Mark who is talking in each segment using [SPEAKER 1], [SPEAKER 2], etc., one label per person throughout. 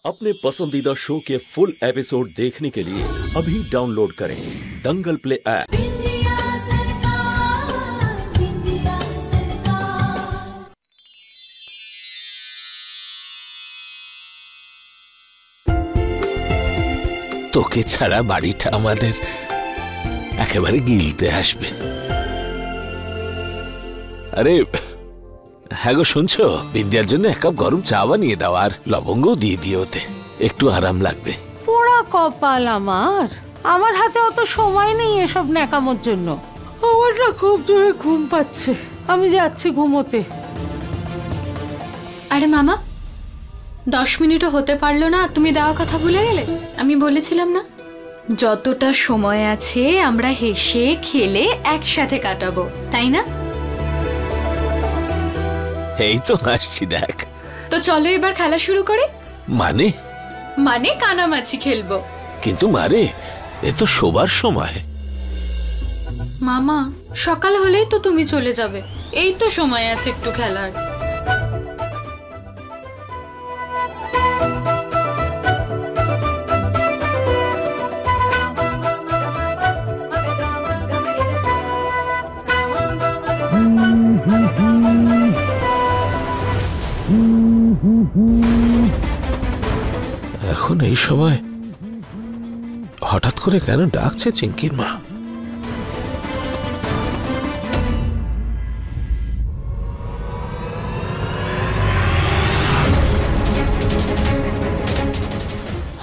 [SPEAKER 1] अपने पसंदीदा शो के फुल एपिसोड देखने के लिए अभी डाउनलोड करें दंगल प्ले ऐप।
[SPEAKER 2] তোকে ছাড়া বাড়িটা আমাদের একেবারে গিলতে আসবে। আরে হ্যাঁ গো, শুনছো? বিন্দিয়ার জন্য এক কাপ গরম চা বানিয়ে দাও, আর লবঙ্গ দিয়ে দিও, ওতে একটু আরাম লাগবে।
[SPEAKER 3] পোড়া কপাল আমার হাতে অত সময় নেই এসব ন্যাকামোর জন্য। আমার না খুব জোরে ঘুম পাচ্ছে, আমি যাচ্ছি ঘুমোতে।
[SPEAKER 4] আরে মামা, 10 মিনিটও হতে পারলো না, তুমি দেওয়া কথা ভুলে গেলে? আমি বলেছিলাম না, যতটা সময় আছে আমরা হেসে খেলে একসাথে কাটাবো, তাই না?
[SPEAKER 2] এই তো আসছি, দেখ।
[SPEAKER 4] তো চলো এবার খেলা শুরু করে।
[SPEAKER 2] মানে
[SPEAKER 4] কানামাছি খেলবো।
[SPEAKER 2] কিন্তু মারে, এ তো শোবার সময়।
[SPEAKER 4] মামা, সকাল হলেই তো তুমি চলে যাবে, এই তো সময় আছে একটু খেলার।
[SPEAKER 2] এখন এই সময় হঠাৎ করে কেন ডাকছে চিঙ্কির মা?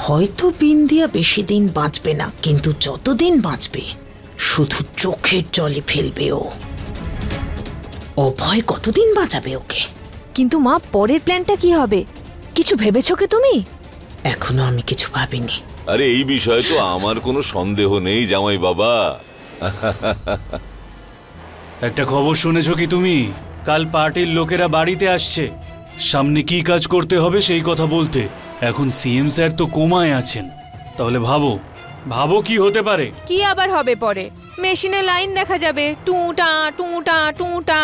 [SPEAKER 5] হয়তো বিন্দিয়া বেশি দিন বাঁচবে না, কিন্তু যতদিন বাঁচবে শুধু চোখের জলে ফেলবে ও। অভয় কতদিন বাঁচাবে ওকে?
[SPEAKER 6] কিন্তু মা, পরের প্ল্যানটা কি হবে? কিছু ভেবেছো কি তুমি?
[SPEAKER 5] এখনো আমি কিছু ভাবিনি।
[SPEAKER 7] আরে এই বিষয়ে তো আমার কোনো সন্দেহ নেই জামাই বাবা।
[SPEAKER 8] একটা খবর শুনেছো কি তুমি? কাল পার্টির লোকেরা বাড়িতে আসছে, সামনে কি কাজ করতে হবে সেই কথা বলতে। এখন সিএম স্যার তো কোমায় আছেন, তাহলে ভাবো কি হতে পারে।
[SPEAKER 6] কি আবার হবে পরে? মেশিনে লাইন দেখা যাবে, টুটা টুটা টুটা।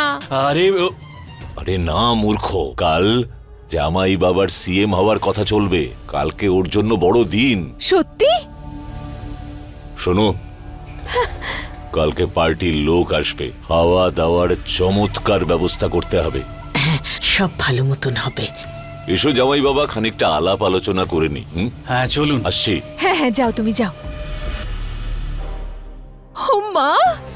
[SPEAKER 7] আরে না মূর্খ, কাল জামাই বাবার সিএম হওয়ার কথা চলবে। কালকে ওর জন্য বড় দিন।
[SPEAKER 6] সত্যি?
[SPEAKER 7] শোনো, কালকে পার্টির লোক আসবে, খাওয়া দাওয়ার চমৎকার ব্যবস্থা করতে হবে।
[SPEAKER 5] সব ভালো মতন হবে।
[SPEAKER 7] এসো জামাই বাবা, খানিকটা আলাপ আলোচনা করে নি।
[SPEAKER 8] হ্যাঁ চলুন।
[SPEAKER 7] আসছি।
[SPEAKER 6] হ্যাঁ, যাও, তুমি যাও। ও মা,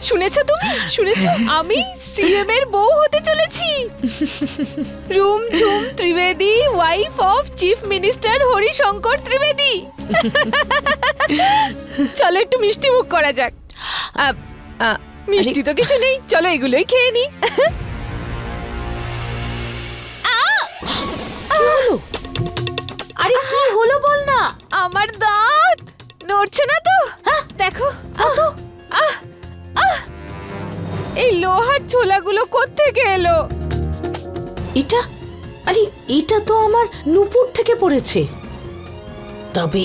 [SPEAKER 6] শুনেছো তুমি? শুনেছো আমি সিএম এর বউ হতে চলেছি। Rumjhum Trivedi, wife of chief minister Harishankar Trivedi. চলো একটু মিষ্টি মুখ করা যাক। মিষ্টি তো কিছু নেই, চলো এগুলোই খেয়ে নি।
[SPEAKER 5] আরে কি হলো বল না?
[SPEAKER 6] আমার দাঁত নড়ছে না তো? দেখো তো। এই লোহার ছোলাগুলো কোত্থেকে এলো?
[SPEAKER 5] এটা তো আমার নুপুর থেকে পড়েছে। তবে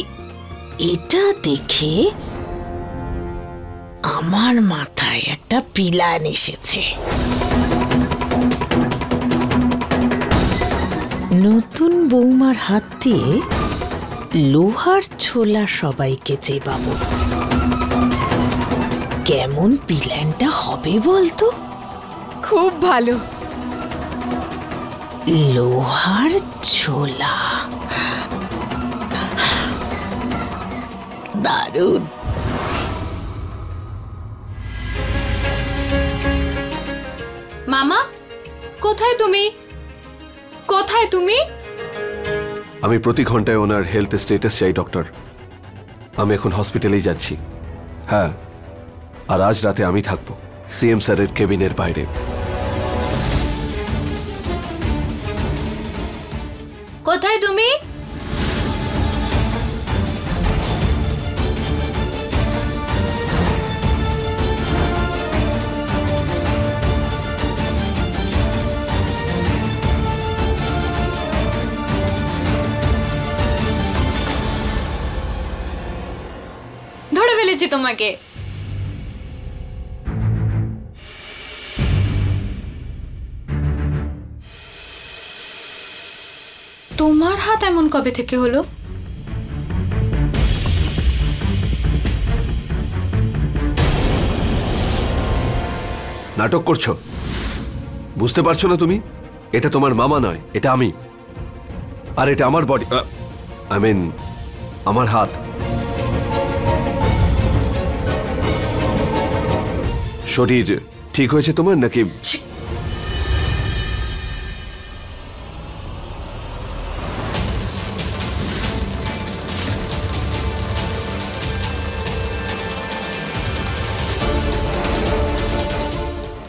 [SPEAKER 5] এটা দেখে আমার মাথায় একটা প্ল্যান এসেছে। নতুন বৌমার হাত দিয়ে লোহার ছোলা সবাইকে চেবাবো। কেমন প্ল্যানটা হবে বলতো?
[SPEAKER 6] খুব ভালো।
[SPEAKER 5] লোহার ছোলা, দারুণ।
[SPEAKER 4] মামা, কোথায় তুমি?
[SPEAKER 9] আমি প্রতি ঘন্টায় ওনার হেলথ স্ট্যাটাস চাই ডক্টর। আমি এখন হসপিটালেই যাচ্ছি। হ্যাঁ, আর আজ রাতে আমি থাকবো সিএম স্যারের কেবিনের বাইরে।
[SPEAKER 4] কোথায় তুমি? ধরে ফেলেছি তোমাকে। তোমার হাত এমন কবে থেকে হলো?
[SPEAKER 9] নাটক করছো, বুঝতে পারছো না তুমি? এটা তোমার মামা নয়, এটা আমি। আর এটা আমার বডি, আই মিন আমার হাত। শরীর ঠিক হয়েছে তোমার নাকি?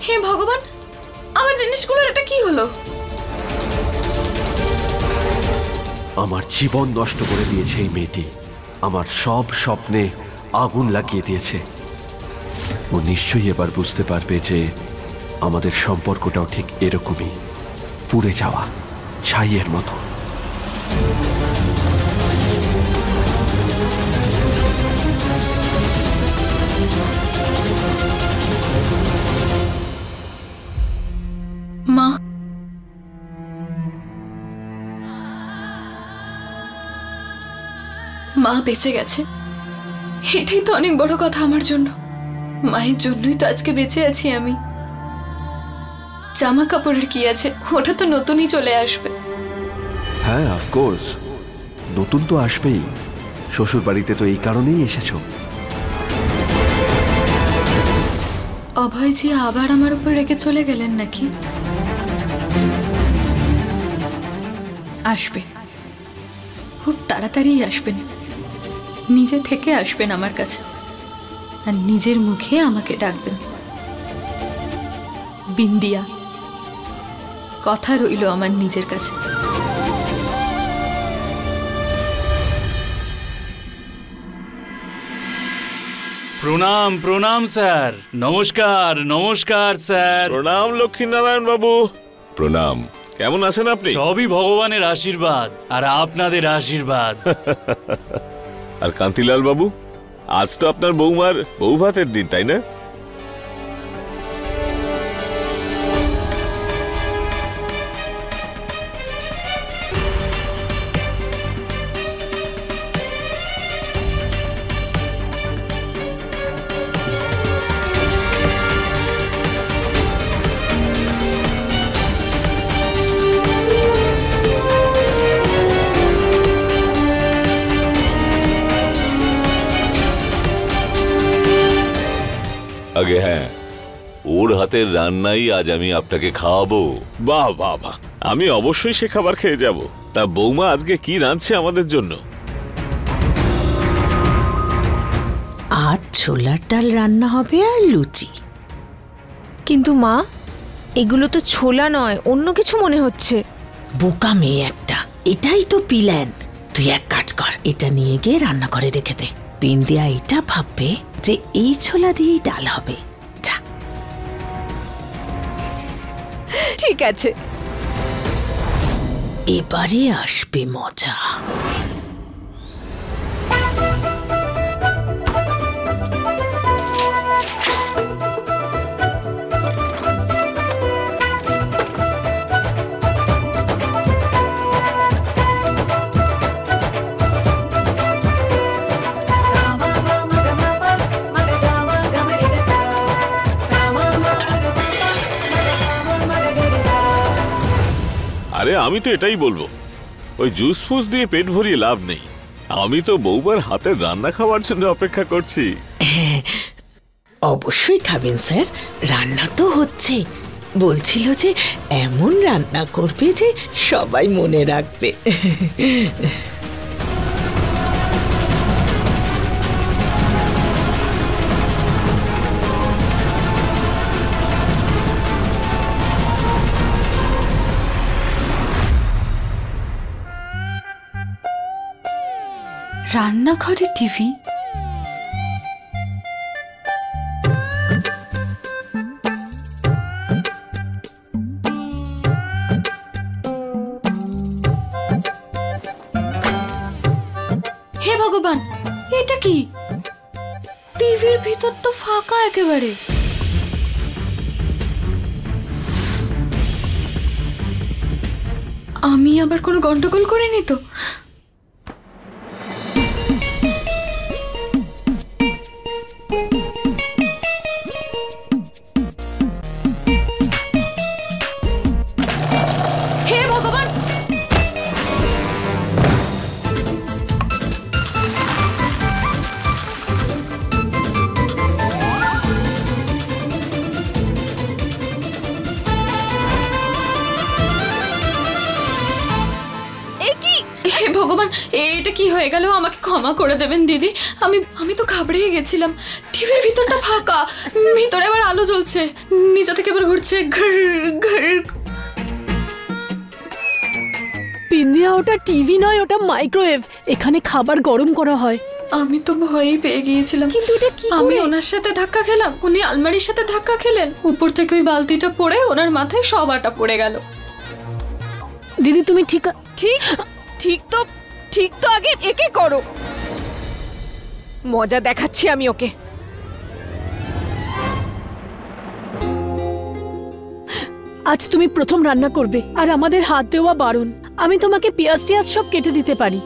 [SPEAKER 4] হে ভগবান, আমার জিনিসগুলোর এটা কি হলো?
[SPEAKER 9] আমার জীবন নষ্ট করে দিয়েছে এই মেয়েটি, আমার সব স্বপ্নে আগুন লাগিয়ে দিয়েছে। ও নিশ্চয়ই এবার বুঝতে পারবে যে আমাদের সম্পর্কটাও ঠিক এরকমই, পুড়ে যাওয়া ছাইয়ের মতো।
[SPEAKER 4] মা, মা বেঁচে গেছে, এটাই তো অনেক বড় কথা আমার জন্য। মায়ের জন্যই তো আজকে বেঁচে আছি আমি। জামা কাপড়ের কি আছে, ওটা তো নতুনই চলে আসবে।
[SPEAKER 9] হ্যাঁ, অফকোর্স নতুন তো আসবেই। শ্বশুর বাড়িতে তো এই কারণেই এসেছো।
[SPEAKER 4] অভয়জি আবার আমার উপর রেখে চলে গেলেন নাকি? আসবেন, খুব তাড়াতাড়ি আসবেন, নিজে থেকে আসবেন আমার কাছে, আর নিজের মুখে আমাকে ডাকবেন বিন্দিয়া। কথা রইল আমার নিজের কাছে।
[SPEAKER 8] প্রণাম প্রণাম স্যার। নমস্কার নমস্কার স্যার।
[SPEAKER 2] প্রণাম লক্ষ্মীনারায়ণ বাবু। প্রণাম। কেমন আছেন আপনি?
[SPEAKER 8] সবই ভগবানের আশীর্বাদ আর আপনাদের আশীর্বাদ।
[SPEAKER 2] আর কান্তিলাল বাবু, আজ তো আপনার বৌমার বউ ভাতের দিন, তাই না?
[SPEAKER 7] আগে হ্যাঁ, ওর হাতের রান্নাই আজ আমি আপনাকে খাওয়াবো।
[SPEAKER 2] বাহ বাহ বাহ, আমি অবশ্যই সে খাবার খেয়ে যাব। তা বৌমা আজকে কি রাঁধছে আমাদের জন্য?
[SPEAKER 5] আজ ছোলার ডাল রান্না হবে আর লুচি।
[SPEAKER 6] কিন্তু মা, এগুলো তো ছোলা নয়, অন্য কিছু মনে হচ্ছে।
[SPEAKER 5] বোকা মেয়ে একটা, এটাই তো প্ল্যান। তুই এক কাজ কর, এটা নিয়ে গিয়ে রান্না করে রেখে দে। বিন্দিয়া এটা ভাববে যে এই ছোলা দিয়েই ডাল হবে। যা।
[SPEAKER 6] ঠিক আছে।
[SPEAKER 5] এবারে আসবে মজা।
[SPEAKER 2] আরে আমি তো এটাই বলবো, ওই জুস ফুস দিয়ে পেট ভরিয়ে লাভ নেই। আমি তো বৌমার হাতের রান্না খাওয়ার জন্য অপেক্ষা করছি।
[SPEAKER 5] অবশ্যই খাবেন স্যার, রান্না তো হচ্ছে। বলছিল যে এমন রান্না করবে যে সবাই মনে রাখবে।
[SPEAKER 4] রান্নাঘরে টিভি? হে ভগবান, এটা কি? টিভির ভিতর তো ফাঁকা একেবারে। আমি আবার কোনো গন্ডগোল করিনি তো? এটা কি হয়ে গেল? আমাকে ক্ষমা করে দেবেন দিদি। আমি তো ঘাবড়ে গেছিলাম। টিভির ভিতরটা ফাঁকা, ভিতরে আবার আলো জ্বলছে, নিচে থেকে এবার ঘুরছে ঘর ঘর।
[SPEAKER 6] বিন্দিয়া, ওটা টিভি নয়, ওটা মাইক্রোওয়েভ। এখানে খাবার গরম করা হয়।
[SPEAKER 4] আমি তো ভয়ই পেয়ে গিয়েছিলাম।
[SPEAKER 6] কিন্তু এটা কি
[SPEAKER 4] আমি ওনার সাথে ধাক্কা খেলাম, উনি আলমারির সাথে ধাক্কা খেলেন, উপর থেকে ওই বালতিটা পড়ে ওনার মাথায় সব আটা পড়ে গেল।
[SPEAKER 6] দিদি তুমি ঠিক ঠিক তো আগে একে করো, মজা দেখাচ্ছি আমি ওকে। আজ তুমি প্রথম রান্না করবে আর আমাদের হাত দেওয়া বারণ। আমি তোমাকে পেঁয়াজ টিয়াজ সব কেটে দিতে পারি,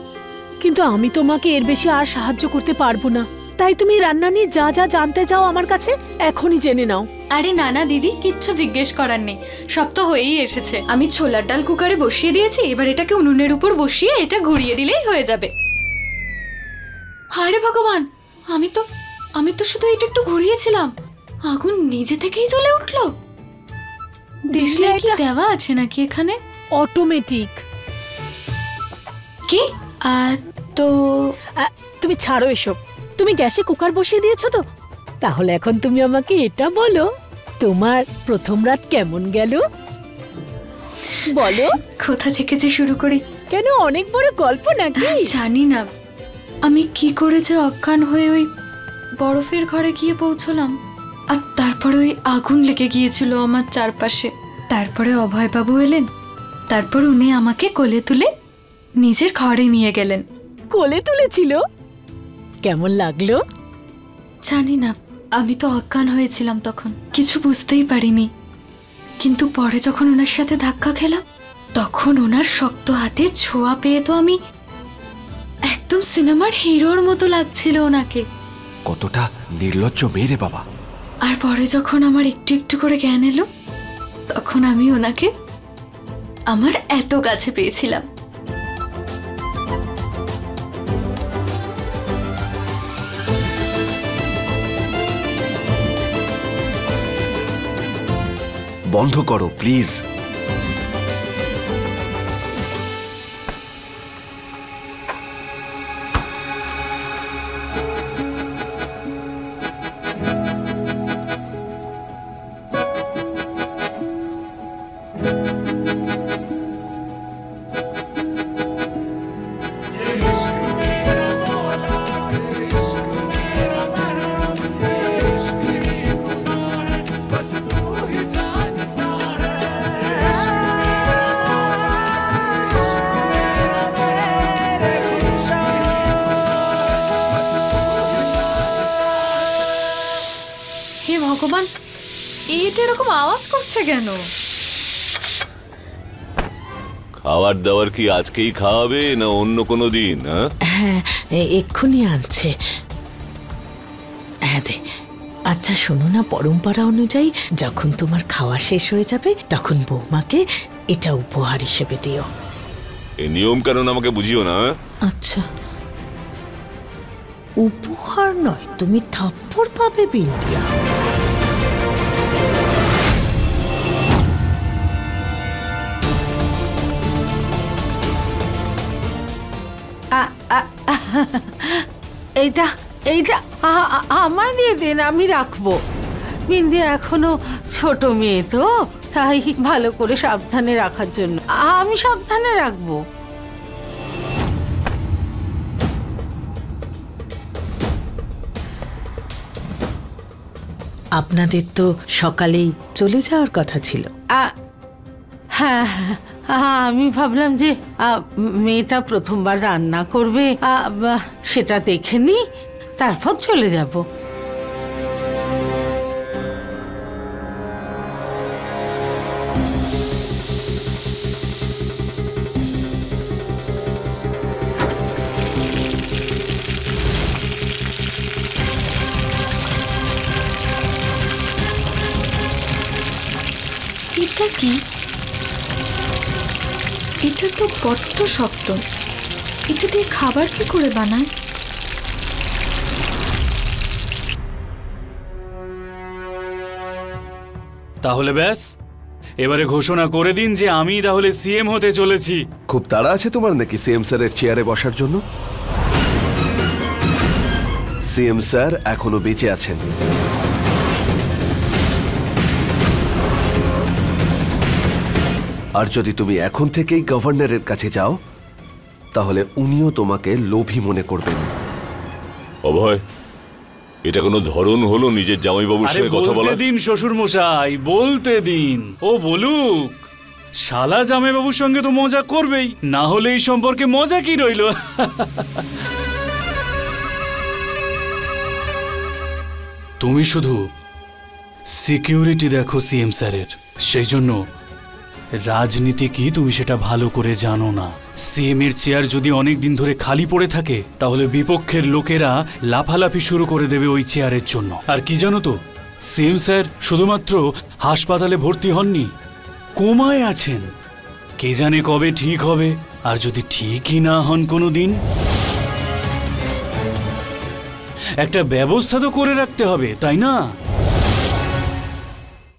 [SPEAKER 6] কিন্তু আমি তোমাকে এর বেশি আর সাহায্য করতে পারবো না। তাই তুমি রান্না নিয়ে যা যা জানতে চাও আমার কাছে এখনই জেনে নাও।
[SPEAKER 4] আরে না না দিদি, কিচ্ছু জিজ্ঞেস করার নেই, সব তো হয়েই এসেছে। আমি ছোলার ডাল কুকারে বসিয়ে দিয়েছি, এবার এটাকে উনুনের উপর বসিয়ে এটা ঘুরিয়ে দিলেই হয়ে যাবে। আরে ভগবান, আমি তো শুধু এটা একটু ঘুরিয়েছিলাম, আগুন নিজে থেকেই জ্বলে উঠলো। দেখলে কি দেওয়া আছে নাকি এখানে?
[SPEAKER 6] অটোমেটিক।
[SPEAKER 4] কি? তো
[SPEAKER 6] তুমি ছাড়ো এসব। তুমি গ্যাসে কুকার বসিয়ে দিয়েছো তো? তাহলে এখন তুমি আমাকে এটা বলো, তোমার প্রথম রাত কেমন গেল বলো।
[SPEAKER 4] কোথা থেকে যে শুরু করি?
[SPEAKER 6] কেন, অনেক বড় গল্প নাকি?
[SPEAKER 4] জানি না, আমি কি করে যে অজ্ঞান হয়ে ওই বরফের ঘরে গিয়ে পৌঁছলাম, আর তারপরে ওই আগুন লেগে গিয়েছিল আমার চারপাশে। তারপরে অভয়বাবু এলেন, তারপর উনি আমাকে কোলে তুলে নিজের ঘরে নিয়ে গেলেন।
[SPEAKER 6] কোলে তুলেছিল? কেমন লাগলো?
[SPEAKER 4] জানি না, আমি তো অজ্ঞান হয়েছিলাম তখন, কিছু বুঝতেই পারিনি। কিন্তু পরে যখন ওনার সাথে ধাক্কা খেলাম, তখন ওনার শক্ত হাতে ছোঁয়া পেয়ে তো আমি একদম সিনেমার হিরোর মতো লাগছিল ওনাকে।
[SPEAKER 9] কতটা নির্লজ্জ মেয়ে রে বাবা।
[SPEAKER 4] আর পরে যখন আমার একটু একটু করে জ্ঞান এলো, তখন আমি ওনাকে আমার এত কাছে পেয়েছিলাম।
[SPEAKER 9] বন্ধ করো প্লিজ।
[SPEAKER 4] ভগবান, এটা এরকম আওয়াজ করছে কেন?
[SPEAKER 7] খাবার দাবার কি আজকেই খাওয়াবে না অন্য কোনো দিন?
[SPEAKER 5] হ্যাঁ, এক্ষুনি আনছে। হ্যাঁ দে। আচ্ছা শোনো না, পরম্পরা অনুযায়ী যখন তোমার খাওয়া শেষ হয়ে যাবে তখন বৌমাকে এটা উপহার হিসেবে দিও।
[SPEAKER 7] এই নিয়ম কানুন আমাকে বুঝিও না।
[SPEAKER 5] আচ্ছা, উপহার নয়, তুমি থাপ্পড় পাবে বিন্দিয়া।
[SPEAKER 3] এইটা এইটা আমায় দিয়ে দিন, আমি রাখবো। বিন্দি এখনো ছোট মেয়ে তো, তাই ভালো করে সাবধানে রাখার জন্য আমি সাবধানে রাখবো।
[SPEAKER 5] আপনাদের তো সকালেই চলে যাওয়ার কথা ছিল।
[SPEAKER 3] হ্যাঁ, আমি ভাবলাম যে মেয়েটা প্রথমবার রান্না করবে, সেটা দেখে নি, তারপর চলে যাব।
[SPEAKER 4] এটা কি? এটা তো বড্ড শক্ত, এটা দিয়ে খাবার কি করে বানায়?
[SPEAKER 8] তাহলে ব্যাস, এবারে ঘোষণা করে দিন যে আমি তাহলে সিএম হতে চলেছি।
[SPEAKER 9] খুব তাড়া আছে তোমার নাকি সিএম স্যারের চেয়ারে বসার জন্য? সিএম স্যার এখনো বেঁচে আছেন। আর যদি তুমি এখন থেকেই গভর্নরের কাছে যাও তাহলে উনিও তোমাকে লোভী মনে করবেন।
[SPEAKER 7] অভয়, এটা কোনো ধরন হলো নিজের জামাইবাবুর
[SPEAKER 8] আরে
[SPEAKER 7] সঙ্গে কথা বলা?
[SPEAKER 8] বলতে দিন শ্বশুর মশাই, বলতে দিন। ও বলুক। শালা জামাইবাবুর সঙ্গে তো মজা করবেই, না হলে এই সম্পর্কে মজা কি রইল? তুমি শুধু সিকিউরিটি দেখো সিএম স্যারের, সেই জন্য রাজনীতি কি তুমি সেটা ভালো করে জানো না। সিএম এর চেয়ার যদি অনেক দিন ধরে খালি পড়ে থাকে তাহলে বিপক্ষের লোকেরা লাফালাফি শুরু করে দেবে ওই চেয়ারের জন্য। আর কি জানো তো, সিএম স্যার শুধুমাত্র হাসপাতালে ভর্তি হননি, কোমায় আছেন। কে জানে কবে ঠিক হবে। আর যদি ঠিকই না হন কোনোদিন, একটা ব্যবস্থা তো করে রাখতে হবে, তাই না?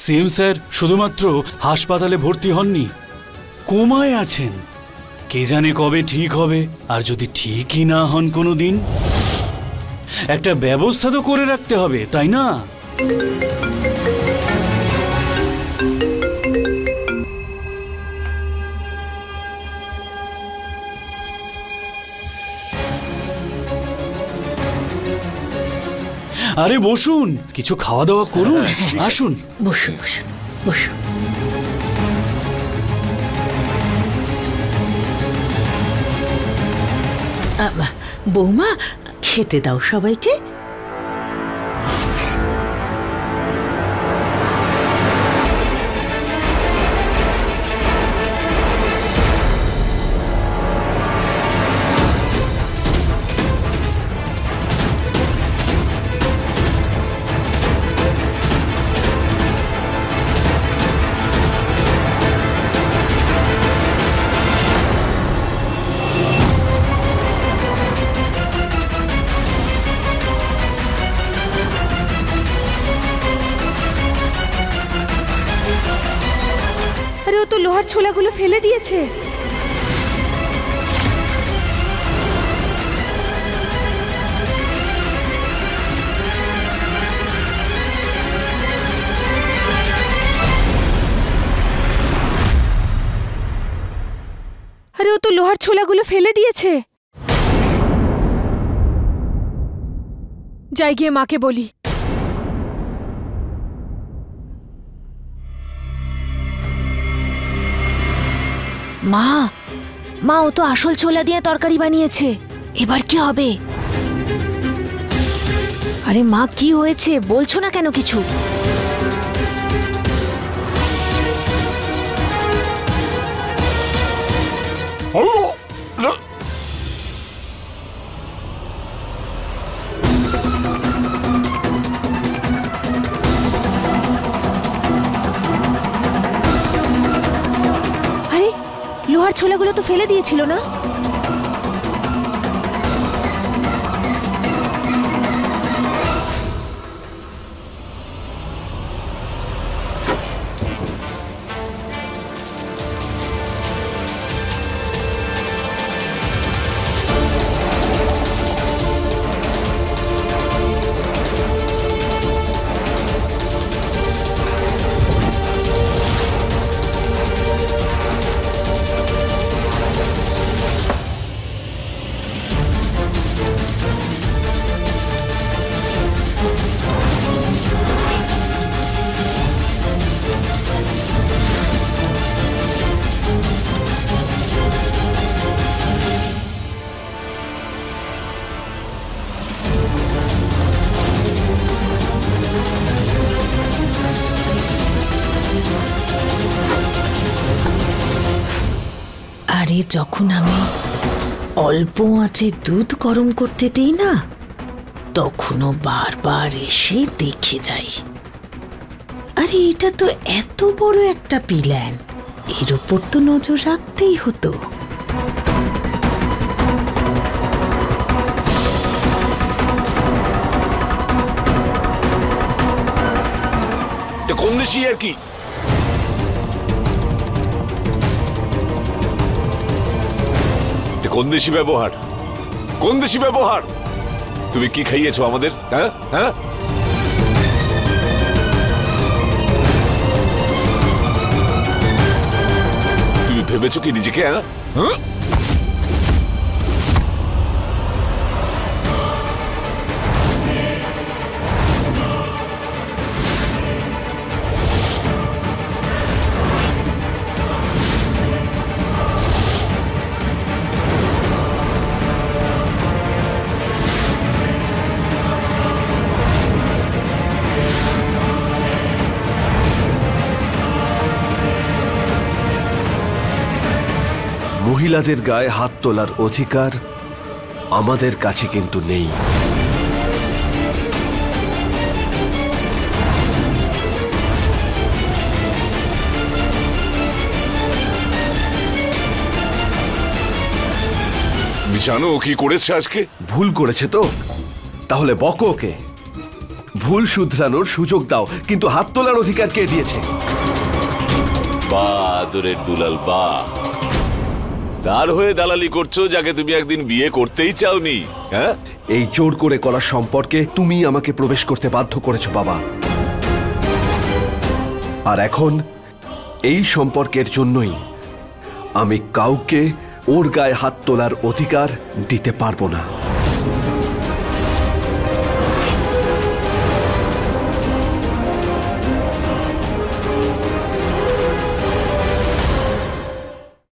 [SPEAKER 8] সিএম স্যার শুধুমাত্র হাসপাতালে ভর্তি হননি, কোমায় আছেন। কে জানে কবে ঠিক হবে। আর যদি ঠিকই না হন কোনোদিন, একটা ব্যবস্থা তো করে রাখতে হবে, তাই না? আরে বসুন, কিছু খাওয়া দাওয়া করুন। আসুন,
[SPEAKER 5] বসুন বসুন বসুন। বৌমা, খেতে দাও সবাইকে।
[SPEAKER 10] আরে ও তো লোহার ছোলাগুলো ফেলে দিয়েছে। আরে ও তো লোহার ছোলাগুলো ফেলে দিয়েছে। যাই গিয়ে মাকে বলি।
[SPEAKER 11] মা, মা, ও তো আসল ছোলা দিয়ে তরকারি বানিয়েছে। এবার কি হবে? আরে মা, কি হয়েছে বলছো না কেন কিছু? লোহার ছোলাগুলো তো ফেলে দিয়েছিল না? আরে যখন আমি অল্প আঁচে দুধ গরম করতে দিই না, তখনও বারবার এসে দেখে যাই। আরে এটা তো এত বড় একটা প্ল্যান, এর উপর তো নজর রাখতেই হতো।
[SPEAKER 7] কম বেশি আর কি। কোন দেশি ব্যবহার, কোন দেশি ব্যবহার? তুমি কি খাইয়েছো আমাদের? হ্যাঁ হ্যাঁ, তুমি ভেবেছো কি নিজেকে? হ্যাঁ হ্যাঁ,
[SPEAKER 9] মহিলাদের গায়ে হাত তোলার অধিকার আমাদের কাছে কিন্তু নেই।
[SPEAKER 7] জানো ও কি করেছে আজকে?
[SPEAKER 9] ভুল করেছে তো তাহলে বকো ওকে, ভুল শুধরানোর সুযোগ দাও, কিন্তু হাত তোলার অধিকার কে দিয়েছে?
[SPEAKER 7] বা আদরের দুলাল বা, তার হয়ে দালালি করছো যাকে তুমি একদিন বিয়ে করতেই চাওনি। হ্যাঁ,
[SPEAKER 9] এই জোর করে করা সম্পর্কে তুমি আমাকে প্রবেশ করতে বাধ্য করেছো বাবা, আর এখন এই সম্পর্কের জন্যই আমি কাউকে ওর গায়ে হাত তোলার অধিকার দিতে পারবো না।